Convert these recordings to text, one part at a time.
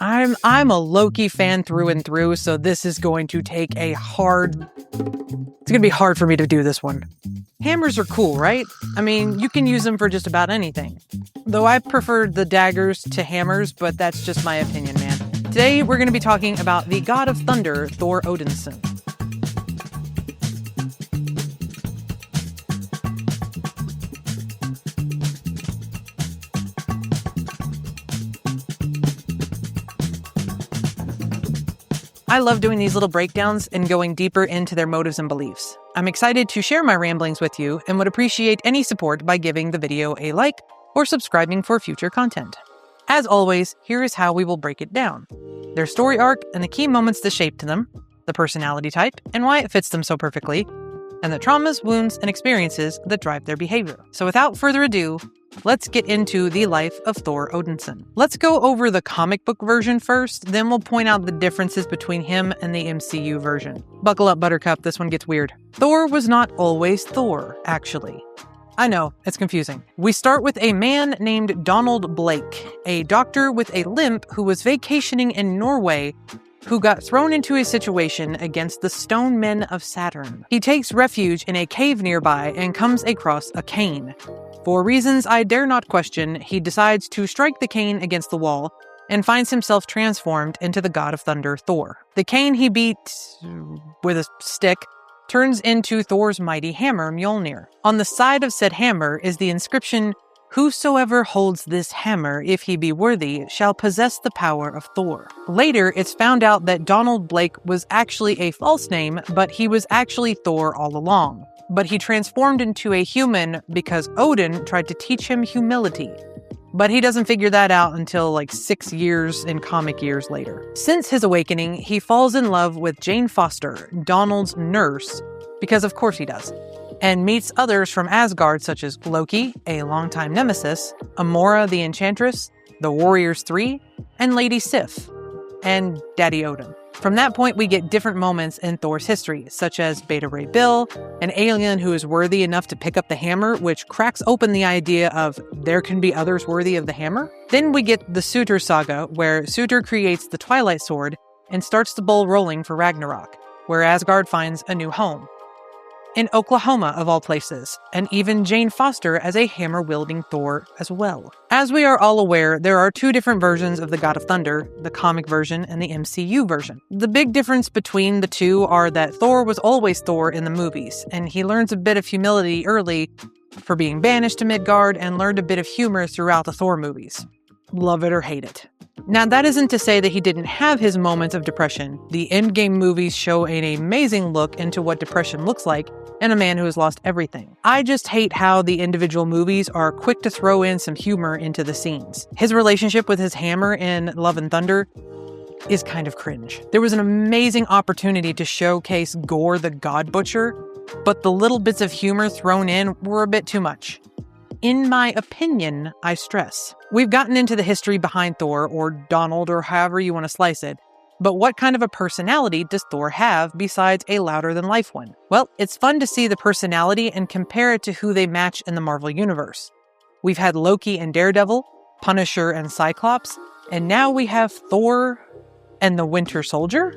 I'm a Loki fan through and through, so this is going to take it's gonna be hard for me to do this one. Hammers are cool, right? I mean, you can use them for just about anything. Though I prefer the daggers to hammers, but that's just my opinion, man. Today, we're gonna be talking about the god of thunder, Thor Odinson. I love doing these little breakdowns and going deeper into their motives and beliefs. I'm excited to share my ramblings with you and would appreciate any support by giving the video a like or subscribing for future content. As always, here is how we will break it down. Their story arc and the key moments that shaped them, the personality type and why it fits them so perfectly, and the traumas, wounds, and experiences that drive their behavior. So without further ado, let's get into the life of Thor Odinson. Let's go over the comic book version first, then we'll point out the differences between him and the MCU version. Buckle up, Buttercup, this one gets weird. Thor was not always Thor, actually. I know, it's confusing. We start with a man named Donald Blake, a doctor with a limp who was vacationing in Norway who got thrown into a situation against the stone men of Saturn. He takes refuge in a cave nearby and comes across a cane. For reasons I dare not question, he decides to strike the cane against the wall and finds himself transformed into the god of thunder, Thor. The cane he beat with a stick turns into Thor's mighty hammer, Mjolnir. On the side of said hammer is the inscription, "Whosoever holds this hammer, if he be worthy, shall possess the power of Thor." Later, it's found out that Donald Blake was actually a false name, but he was actually Thor all along. But he transformed into a human because Odin tried to teach him humility. But he doesn't figure that out until like 6 years in comic years later. Since his awakening, he falls in love with Jane Foster, Donald's nurse, because of course he does, and meets others from Asgard such as Loki, a longtime nemesis, Amora the Enchantress, the Warriors 3, and Lady Sif, and Daddy Odin. From that point, we get different moments in Thor's history, such as Beta Ray Bill, an alien who is worthy enough to pick up the hammer, which cracks open the idea of there can be others worthy of the hammer. Then we get the Surtur saga, where Surtur creates the Twilight Sword and starts the ball rolling for Ragnarok, where Asgard finds a new home. In Oklahoma, of all places, and even Jane Foster as a hammer-wielding Thor as well. As we are all aware, there are two different versions of the God of Thunder, the comic version and the MCU version. The big difference between the two are that Thor was always Thor in the movies, and he learns a bit of humility early for being banished to Midgard and learned a bit of humor throughout the Thor movies. Love it or hate it. Now, that isn't to say that he didn't have his moments of depression. The Endgame movies show an amazing look into what depression looks like in a man who has lost everything. I just hate how the individual movies are quick to throw in some humor into the scenes. His relationship with his hammer in Love and Thunder is kind of cringe. There was an amazing opportunity to showcase Gore the God Butcher, but the little bits of humor thrown in were a bit too much. In my opinion, I stress. We've gotten into the history behind Thor, or Donald, or however you want to slice it. But what kind of a personality does Thor have besides a louder-than-life one? Well, it's fun to see the personality and compare it to who they match in the Marvel Universe. We've had Loki and Daredevil, Punisher and Cyclops, and now we have Thor and the Winter Soldier?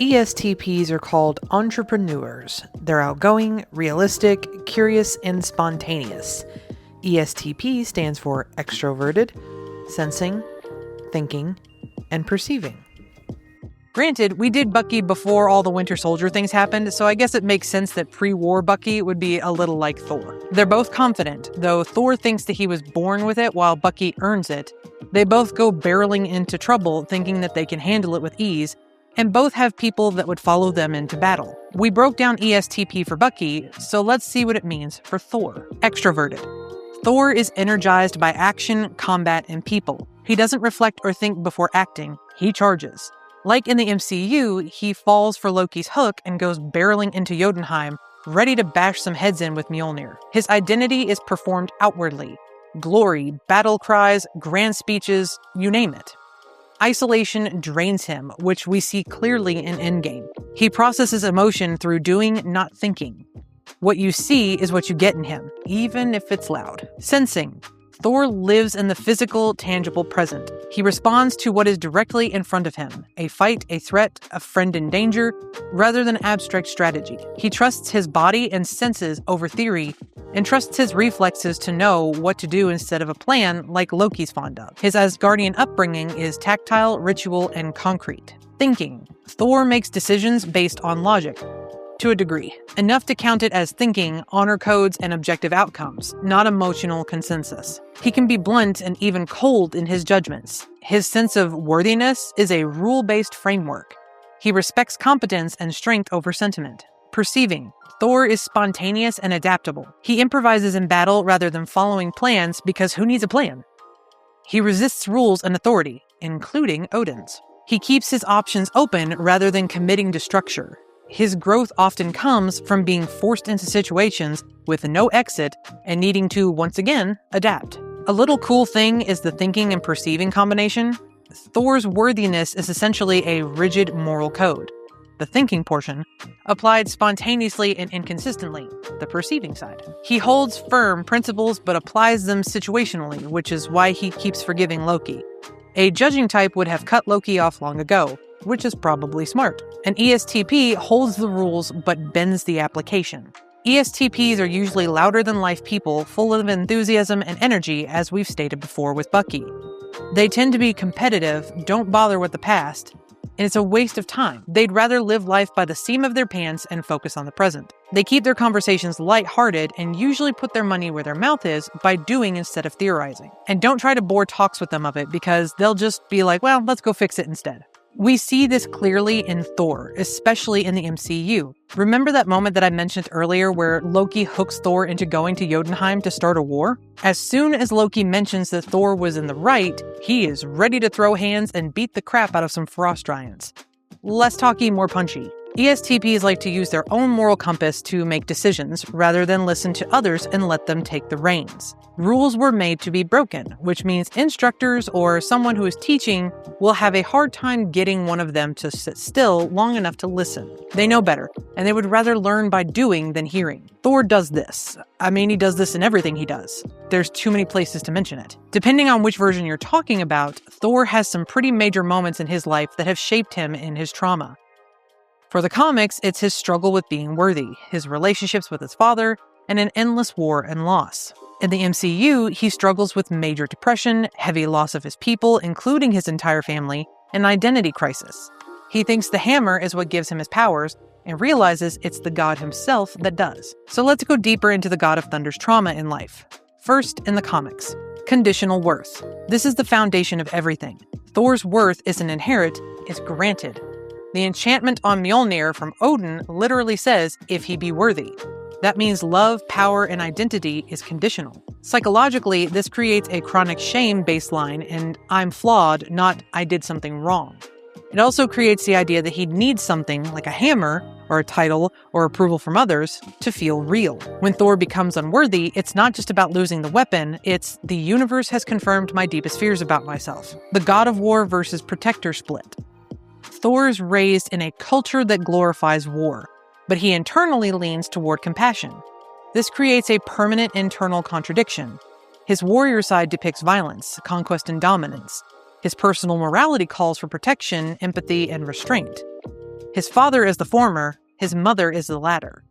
ESTPs are called entrepreneurs. They're outgoing, realistic, curious, and spontaneous. ESTP stands for extroverted, sensing, thinking, and perceiving. Granted, we did Bucky before all the Winter Soldier things happened, so I guess it makes sense that pre-war Bucky would be a little like Thor. They're both confident, though Thor thinks that he was born with it while Bucky earns it. They both go barreling into trouble thinking that they can handle it with ease, and both have people that would follow them into battle. We broke down ESTP for Bucky, so let's see what it means for Thor. Extroverted. Thor is energized by action, combat, and people. He doesn't reflect or think before acting, he charges. Like in the MCU, he falls for Loki's hook and goes barreling into Jotunheim, ready to bash some heads in with Mjolnir. His identity is performed outwardly. Glory, battle cries, grand speeches, you name it. Isolation drains him, which we see clearly in Endgame. He processes emotion through doing, not thinking. What you see is what you get in him, even if it's loud. Sensing. Thor lives in the physical, tangible present. He responds to what is directly in front of him, a fight, a threat, a friend in danger, rather than abstract strategy. He trusts his body and senses over theory, and trusts his reflexes to know what to do instead of a plan like Loki's fond of. His Asgardian upbringing is tactile, ritual, and concrete. Thinking. Thor makes decisions based on logic. To a degree. Enough to count it as thinking, honor codes, and objective outcomes, not emotional consensus. He can be blunt and even cold in his judgments. His sense of worthiness is a rule-based framework. He respects competence and strength over sentiment. Perceiving. Thor is spontaneous and adaptable. He improvises in battle rather than following plans because who needs a plan? He resists rules and authority, including Odin's. He keeps his options open rather than committing to structure. His growth often comes from being forced into situations with no exit and needing to, once again, adapt. A little cool thing is the thinking and perceiving combination. Thor's worthiness is essentially a rigid moral code. The thinking portion, applied spontaneously and inconsistently, the perceiving side. He holds firm principles but applies them situationally, which is why he keeps forgiving Loki. A judging type would have cut Loki off long ago, which is probably smart. An ESTP holds the rules but bends the application. ESTPs are usually louder-than-life people, full of enthusiasm and energy, as we've stated before with Bucky. They tend to be competitive, don't bother with the past, and it's a waste of time. They'd rather live life by the seam of their pants and focus on the present. They keep their conversations lighthearted and usually put their money where their mouth is by doing instead of theorizing. And don't try to bore talks with them of it because they'll just be like, well, let's go fix it instead. We see this clearly in Thor, especially in the MCU. Remember that moment that I mentioned earlier where Loki hooks Thor into going to Jotunheim to start a war? As soon as Loki mentions that Thor was in the right, he is ready to throw hands and beat the crap out of some frost giants. Less talky, more punchy. ESTPs like to use their own moral compass to make decisions, rather than listen to others and let them take the reins. Rules were made to be broken, which means instructors or someone who is teaching will have a hard time getting one of them to sit still long enough to listen. They know better, and they would rather learn by doing than hearing. Thor does this. I mean, he does this in everything he does. There's too many places to mention it. Depending on which version you're talking about, Thor has some pretty major moments in his life that have shaped him in his trauma. For the comics, it's his struggle with being worthy, his relationships with his father, and an endless war and loss. In the MCU, he struggles with major depression, heavy loss of his people, including his entire family, and identity crisis. He thinks the hammer is what gives him his powers, and realizes it's the god himself that does. So let's go deeper into the God of Thunder's trauma in life. First, in the comics, conditional worth. This is the foundation of everything. Thor's worth isn't inherent, it's granted. The enchantment on Mjolnir from Odin literally says, if he be worthy. That means love, power, and identity is conditional. Psychologically, this creates a chronic shame baseline and I'm flawed, not I did something wrong. It also creates the idea that he needs something like a hammer, or a title, or approval from others to feel real. When Thor becomes unworthy, it's not just about losing the weapon, it's the universe has confirmed my deepest fears about myself. The God of War versus Protector split. Thor is raised in a culture that glorifies war, but he internally leans toward compassion. This creates a permanent internal contradiction. His warrior side depicts violence, conquest, and dominance. His personal morality calls for protection, empathy, and restraint. His father is the former, his mother is the latter.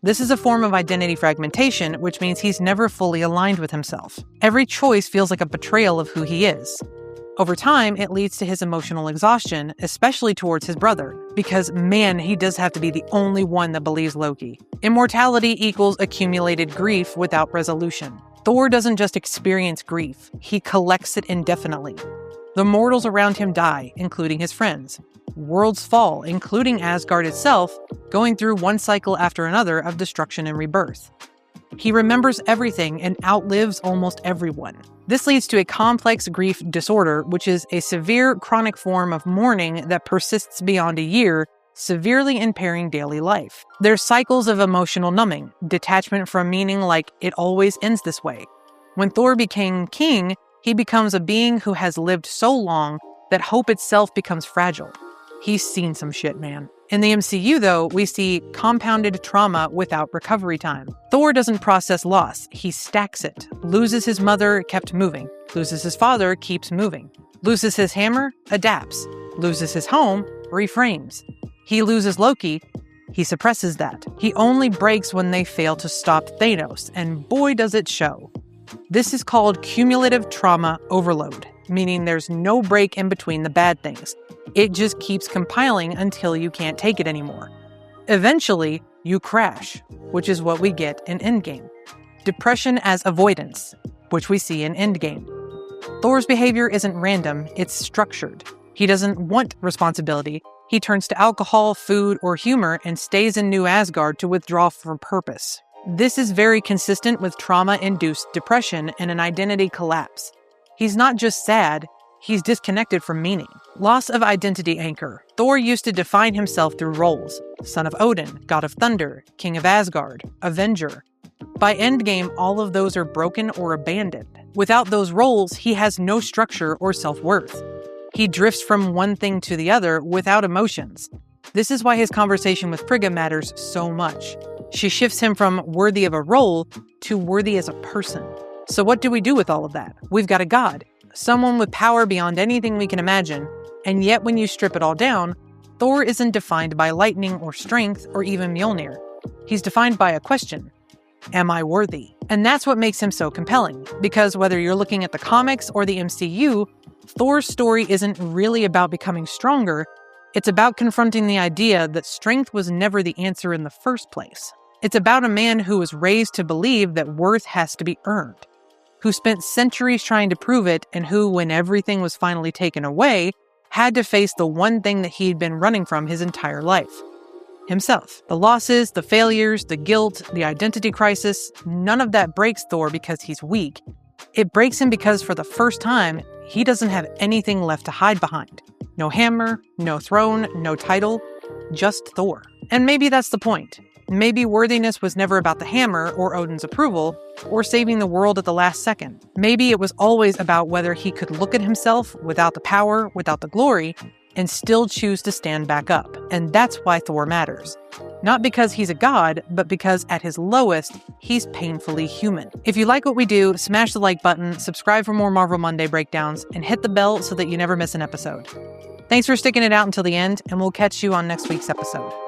This is a form of identity fragmentation, which means he's never fully aligned with himself. Every choice feels like a betrayal of who he is. Over time, it leads to his emotional exhaustion, especially towards his brother, because man, he does have to be the only one that believes Loki. Immortality equals accumulated grief without resolution. Thor doesn't just experience grief, he collects it indefinitely. The mortals around him die, including his friends. Worlds fall, including Asgard itself, going through one cycle after another of destruction and rebirth. He remembers everything and outlives almost everyone. This leads to a complex grief disorder, which is a severe chronic form of mourning that persists beyond a year, severely impairing daily life. There's cycles of emotional numbing, detachment from meaning like it always ends this way. When Thor became king, he becomes a being who has lived so long that hope itself becomes fragile. He's seen some shit, man. In the MCU, though, we see compounded trauma without recovery time. Thor doesn't process loss, he stacks it. Loses his mother, kept moving. Loses his father, keeps moving. Loses his hammer, adapts. Loses his home, reframes. He loses Loki, he suppresses that. He only breaks when they fail to stop Thanos, and boy does it show. This is called cumulative trauma overload, meaning there's no break in between the bad things. It just keeps compiling until you can't take it anymore. Eventually, you crash, which is what we get in Endgame. Depression as avoidance, which we see in Endgame. Thor's behavior isn't random, it's structured. He doesn't want responsibility. He turns to alcohol, food, or humor and stays in New Asgard to withdraw from purpose. This is very consistent with trauma-induced depression and an identity collapse. He's not just sad, he's disconnected from meaning. Loss of identity anchor. Thor used to define himself through roles. Son of Odin, God of Thunder, King of Asgard, Avenger. By Endgame, all of those are broken or abandoned. Without those roles, he has no structure or self-worth. He drifts from one thing to the other without emotions. This is why his conversation with Frigga matters so much. She shifts him from worthy of a role to worthy as a person. So what do we do with all of that? We've got a god, someone with power beyond anything we can imagine, and yet when you strip it all down, Thor isn't defined by lightning or strength or even Mjolnir. He's defined by a question. Am I worthy? And that's what makes him so compelling, because whether you're looking at the comics or the MCU, Thor's story isn't really about becoming stronger, it's about confronting the idea that strength was never the answer in the first place. It's about a man who was raised to believe that worth has to be earned, who spent centuries trying to prove it, and who, when everything was finally taken away, had to face the one thing that he'd been running from his entire life. Himself. The losses, the failures, the guilt, the identity crisis, none of that breaks Thor because he's weak. It breaks him because for the first time, he doesn't have anything left to hide behind. No hammer, no throne, no title, just Thor. And maybe that's the point. Maybe worthiness was never about the hammer or Odin's approval or saving the world at the last second. Maybe it was always about whether he could look at himself without the power, without the glory, and still choose to stand back up. And that's why Thor matters. Not because he's a god, but because at his lowest, he's painfully human. If you like what we do, smash the like button, subscribe for more Marvel Monday breakdowns, and hit the bell so that you never miss an episode. Thanks for sticking it out until the end, and we'll catch you on next week's episode.